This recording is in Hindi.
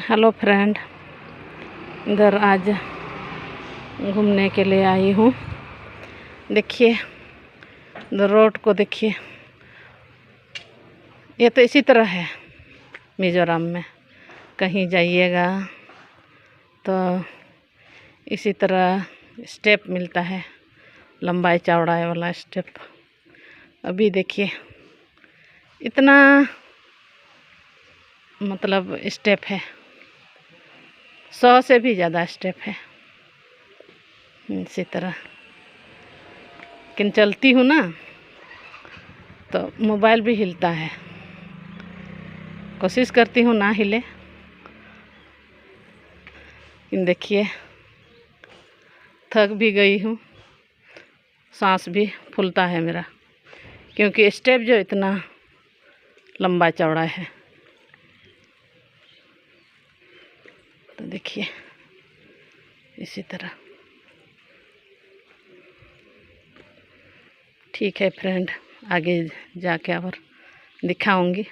हेलो फ्रेंड, इधर आज घूमने के लिए आई हूँ। देखिए इधर रोड को देखिए, ये तो इसी तरह है मिज़ोरम में। कहीं जाइएगा तो इसी तरह स्टेप मिलता है, लंबाई चौड़ाई वाला स्टेप। अभी देखिए इतना मतलब स्टेप है, 100 से भी ज़्यादा स्टेप है। इसी तरह लेकिन चलती हूँ ना तो मोबाइल भी हिलता है। कोशिश करती हूँ ना हिले, लेकिन देखिए थक भी गई हूँ, सांस भी फूलता है मेरा, क्योंकि स्टेप जो इतना लंबा चौड़ा है। तो देखिए इसी तरह। ठीक है फ्रेंड, आगे जाके और दिखाऊंगी।